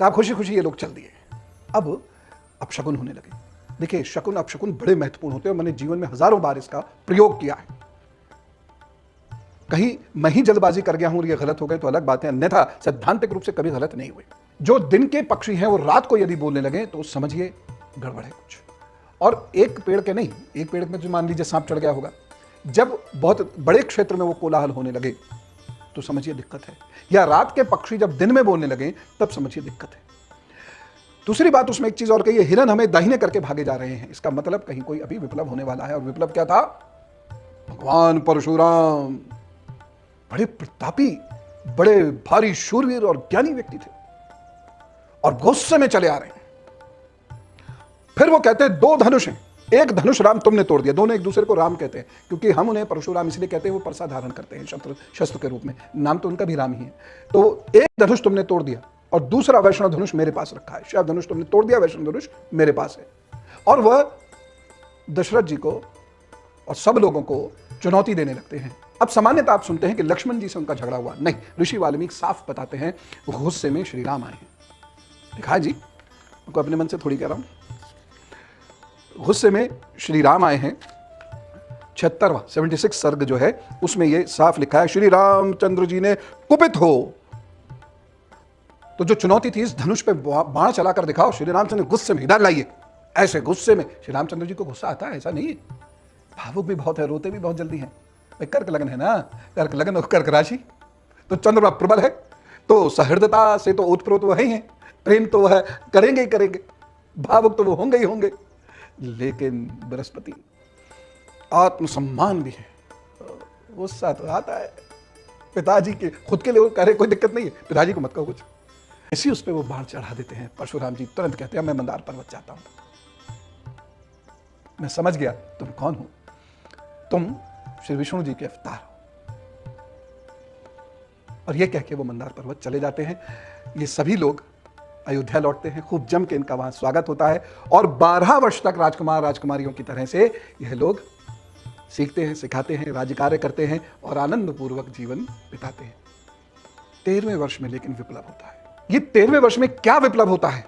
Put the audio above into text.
साहब खुशी खुशी ये लोग चल दिए। अब अपशकुन होने लगे। देखिए, शकुन अपशकुन बड़े महत्वपूर्ण होते हैं। मैंने जीवन में हजारों बार इसका प्रयोग किया है। कहीं मैं ही जल्दबाजी कर गया हूं और ये गलत हो गए तो अलग बात है, अन्यथा सैद्धांतिक रूप से कभी गलत नहीं हुए। जो दिन के पक्षी हैं वो रात को यदि बोलने लगे तो समझिए गड़बड़ है कुछ। और एक पेड़ के नहीं, एक पेड़ में जो मान लीजिए सांप चढ़ गया होगा, जब बहुत बड़े क्षेत्र में वो कोलाहल होने लगे तो समझिए दिक्कत है। या रात के पक्षी जब दिन में बोलने लगे तब समझिए दिक्कत है। दूसरी बात उसमें एक चीज और कही है, हिरन हमें दाहिने करके भागे जा रहे हैं। इसका मतलब कहीं कोई अभी विप्लव होने वाला है। और विप्लव क्या था? भगवान परशुराम बड़े प्रतापी, बड़े भारी शूरवीर और ज्ञानी व्यक्ति थे और गुस्से में चले आ रहे हैं। फिर वो कहते हैं दो धनुष हैं, एक धनुष राम तुमने तोड़ दिया। दोनों एक दूसरे को राम कहते हैं क्योंकि हम उन्हें परशुराम इसलिए कहते हैं, वो परसा धारण करते हैं शस्त्र के रूप में। नाम तो उनका भी राम ही है। तो एक धनुष तुमने तोड़ दिया और दूसरा वैष्णव धनुष मेरे पास रखा है। शैव धनुष तुमने तोड़ दिया, वैष्णव धनुष मेरे पास है। और वह दशरथ जी को और सब लोगों को चुनौती देने लगते हैं। अब सामान्यतः आप सुनते हैं कि लक्ष्मण जी से उनका झगड़ा हुआ, नहीं, ऋषि वाल्मीकि साफ बताते हैं गुस्से में श्री राम आए हैं। दिखा जी, उनको अपने मन से थोड़ी कह रहा हूं। गुस्से में श्री राम आए हैं। 76 सर्ग जो है उसमें ये साफ लिखा है, श्री रामचंद्र जी ने कुपित हो। तो जो चुनौती थी इस धनुष पे बाण चलाकर दिखाओ। श्री रामचंद्र गुस्से में, इधर लाइए। ऐसे गुस्से में श्री रामचंद्र जी को गुस्सा आता है, ऐसा नहीं है। भावुक भी बहुत है, रोते भी बहुत जल्दी हैं। कर्क लगन है ना, कर्क लगन और कर्क राशि, तो चंद्रमा प्रबल है, तो सहृदता से तो ओतप्रोत वह हैं। प्रेम तो वह करेंगे ही करेंगे, भावुक तो वो होंगे ही होंगे। लेकिन बृहस्पति आत्मसम्मान भी है, गुस्सा तो आता है। पिताजी के खुद के लिए वो कह रहे कोई दिक्कत नहीं है, पिताजी को मत कहो कुछ। इसी उस पर वो बाण चढ़ा देते हैं। परशुराम जी तुरंत कहते हैं मैं मंदार पर्वत जाता हूं। मैं समझ गया तुम कौन हो, तुम श्री विष्णु जी के अवतार हो। और ये कह के वो मंदार पर्वत चले जाते हैं। ये सभी लोग अयोध्या लौटते हैं, खूब जम के इनका वहां स्वागत होता है और 12 वर्ष तक राजकुमार राजकुमारियों की तरह से यह लोग सीखते हैं, सिखाते हैं, राज्य कार्य करते हैं और आनंद पूर्वक जीवन बिताते हैं। 13वें वर्ष में लेकिन विप्लव होता है। ये 13वें वर्ष में क्या विप्लव होता है?